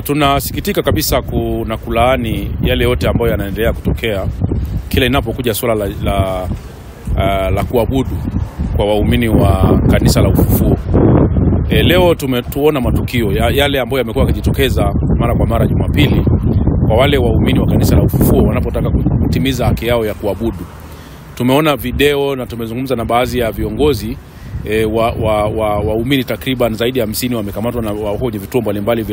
Tunasikitika kabisa na kulaani yale yote ambayo yanaendelea kutokea kila inapokuja swala la kuabudu kwa waumini wa kanisa la Ufufuo. Leo tumetuona matukio yale ambayo yamekuwa yakijitokeza mara kwa mara Jumapili kwa wale waumini wa kanisa la Ufufuo wanapotaka kutimiza haki yao ya kuabudu. Tumeona video na tumezungumza na baadhi ya viongozi waumini takriban zaidi ya 50 wamekamatwa na wako kwenye vituo mbalimbali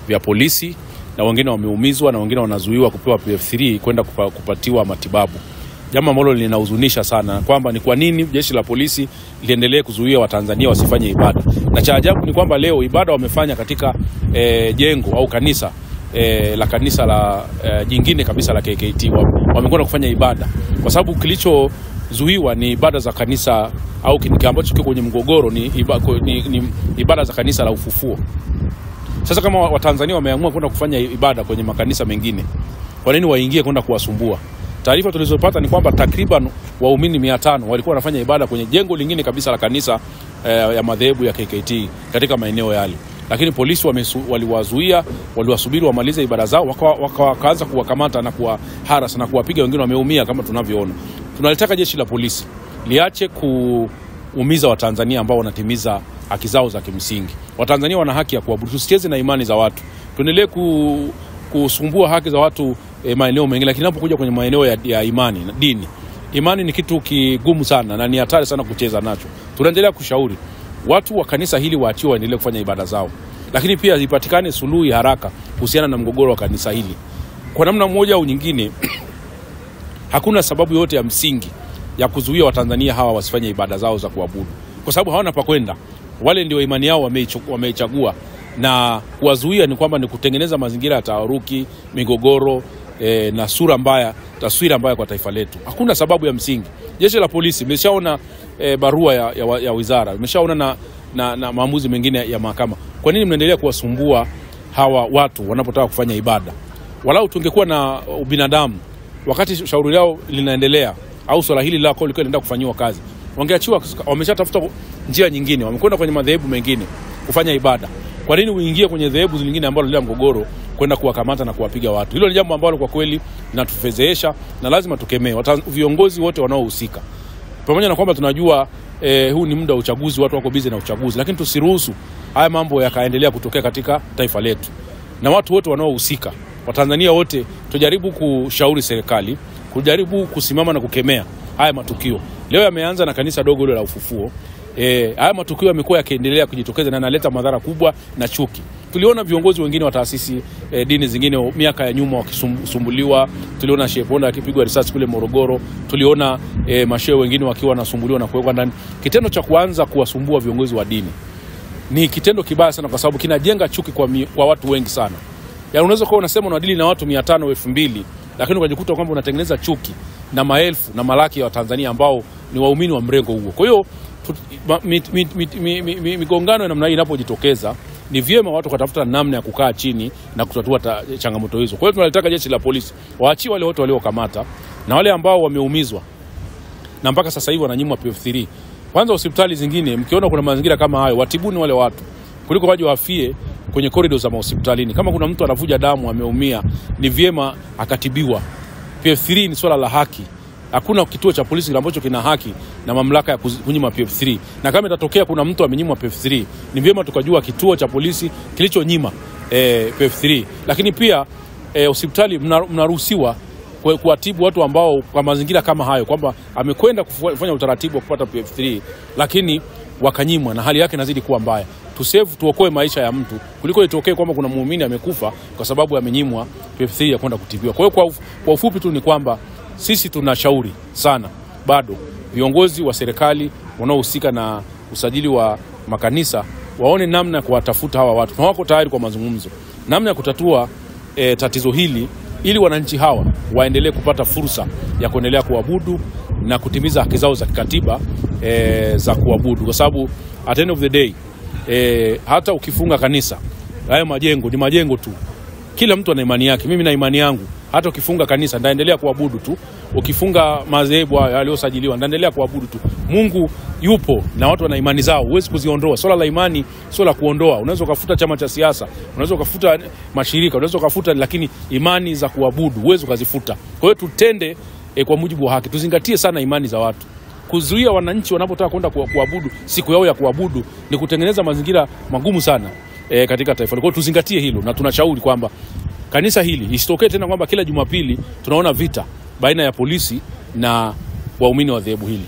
vya polisi, na wengine wameumizwa na wengine wanazuiwa kupewa PF3 kwenda kupatiwa matibabu. Jambo ambalo linahuzunisha sana kwamba ni kwa nini jeshi la polisi liendelee kuzuia Watanzania wasifanye ibada. Na cha ajabu ni kwamba leo ibada wamefanya katika jengo au kanisa la kanisa la jingine kabisa la KKT. Wamekwenda kufanya ibada kwa sababu kilichozuiwa ni ibada za kanisa au kile ambacho kiko kwenye mgogoro ni ibada za kanisa la Ufufuo. Sasa kama Watanzania wameamua kwenda kufanya ibada kwenye makanisa mengine, kwa nini waingie kwenda kuwasumbua? Taarifa tulizopata ni kwamba takriban waumini 500 walikuwa wanafanya ibada kwenye jengo lingine kabisa la kanisa ya madhehebu ya KKT katika maeneo yale. Lakini polisi waliwazuia, waliwasubiri wamalize ibada zao, wakaanza kuwakamata na kuwaharasa na kuwapiga, wengine wameumia kama tunavyoona. Tunalitaka jeshi la polisi liache kuumiza Watanzania ambao wanatimiza haki zao za kimsingi. Watanzania wana haki ya kuabudu, tusicheze na imani za watu. Tuendelee kusumbua haki za watu maeneo mengine, lakini inapokuja kwenye maeneo ya imani na dini, imani ni kitu kigumu sana na ni hatari sana kucheza nacho. Tunaendelea kushauri watu wa kanisa hili waachiwe waendelee kufanya ibada zao, lakini pia ipatikane suluhu haraka kuhusiana na mgogoro wa kanisa hili. Kwa namna moja au nyingine hakuna sababu yote ya msingi ya kuzuia Watanzania hawa wasifanye ibada zao za kuabudu, kwa sababu hawana pa kwenda. Wale ndio imani yao wameichagua, na kuwazuia ni kwamba ni kutengeneza mazingira ya taharuki, migogoro na taswira mbaya kwa taifa letu. Hakuna sababu ya msingi. Jeshi la polisi limeshaona barua ya wizara, limeshaona na maamuzi mengine ya mahakama. Kwa nini mnaendelea kuwasumbua hawa watu wanapotaka kufanya ibada? Walau tungekuwa na ubinadamu wakati shauri lao linaendelea au swala hili lako liko linaenda kufanywa kazi, wangeachiwa. Wameshatafuta njia nyingine, wamekwenda kwenye madhehebu mengine kufanya ibada. Kwa nini uingie kwenye dhehebu zingine ambalo lina mgogoro kwenda kuwakamata na kuwapiga watu? Hilo ni jambo ambalo kwa kweli linatufedhesha na lazima tukemee viongozi wote wanaohusika. Pamoja na kwamba tunajua huu ni muda wa uchaguzi, watu wako busy na uchaguzi, lakini tusiruhusu haya mambo yakaendelea kutokea katika taifa letu. Na watu wote wanaohusika, Watanzania wote, tujaribu kushauri serikali, kujaribu kusimama na kukemea haya matukio. Leo yameanza na kanisa dogo la Ufufuo. Haya matukio yamekuwa yakiendelea kujitokeza na yanaleta madhara kubwa na chuki. Tuliona viongozi wengine wa taasisi dini zingine miaka ya nyuma wakisumbuliwa. Tuliona Sheikh Ponda akipigwa risasi kule Morogoro. Tuliona mashehe wengine wakiwa wanasumbuliwa na kuwekwa ndani. Kitendo cha kuanza kuwasumbua viongozi wa dini ni kitendo kibaya sana, kwa sababu kinajenga chuki kwa watu wengi sana. Yaani unaweza kuwa unasema unadili na watu 500 au 2000, lakini ukajikuta kwamba unatengeneza chuki na maelfu na malaki ya Watanzania ambao ni waumini wa mrengo huo. Kwa hiyo migongano ya namna hii inapojitokeza, ni vyema watu kutafuta namna ya kukaa chini na kutatua changamoto hizo. Kwa hiyo tunalitaka jeshi la polisi waachie wale wote waliokamata na wale ambao wameumizwa na mpaka sasa hivi wananyimwa PF3. Kwanza hospitali zingine mkiona kuna mazingira kama hayo, watibuni wale watu kuliko waje wafie kwenye corridors za hospitalini. Kama kuna mtu anavuja damu, ameumia, ni vyema akatibiwa. PF3 ni swala la haki. Hakuna kituo cha polisi ambacho kina haki na mamlaka ya kunyima PF3. Na kama itatokea kuna mtu amenyimwa PF3, ni vyema tukajua kituo cha polisi kilichonyima PF3. Lakini pia hospitali mnaruhusiwa kuwatibu watu ambao kwa mazingira kama hayo, kwamba amekwenda kufanya utaratibu wa kupata PF3 lakini wakanyimwa na hali yake inazidi kuwa mbaya. Tuokoe maisha ya mtu kuliko itokee kwamba kuna muumini amekufa kwa sababu amenyimwa PF3 ya kwenda kutibiwa. Kwa hiyo kwa ufupi tu ni kwamba sisi tunashauri sana bado viongozi wa serikali wanaohusika na usajili wa makanisa waone namna ya kuwatafuta hawa watu, na wako tayari kwa mazungumzo, namna ya kutatua tatizo hili, ili wananchi hawa waendelee kupata fursa ya kuendelea kuabudu na kutimiza haki zao za kikatiba za kuabudu. Kwa sababu at the end of the day hata ukifunga kanisa, hayo majengo ni majengo tu. Kila mtu ana imani yake. Mimi na imani yangu, Hata ukifunga kanisa ndaendelea kuabudu tu, ukifunga madhehebu yaliyosajiliwa ndaendelea kuabudu tu. Mungu yupo na watu wana imani zao, huwezi kuziondoa. Swala la imani sio la kuondoa. Unaweza kufuta chama cha siasa, unaweza kufuta mashirika, unaweza kufuta, lakini imani za kuabudu huwezi kuzifuta. Kwa hiyo tutende kwa mujibu wa haki. Tuzingatie sana imani za watu. Kuzuia wananchi wanapotaka kwenda kuabudu siku yao ya kuabudu ni kutengeneza mazingira magumu sana katika taifa. Kwa hiyo tuzingatie hilo, na tunashauri kwamba kanisa hili isitokee tena kwamba kila Jumapili tunaona vita baina ya polisi na waumini wa dhehebu hili.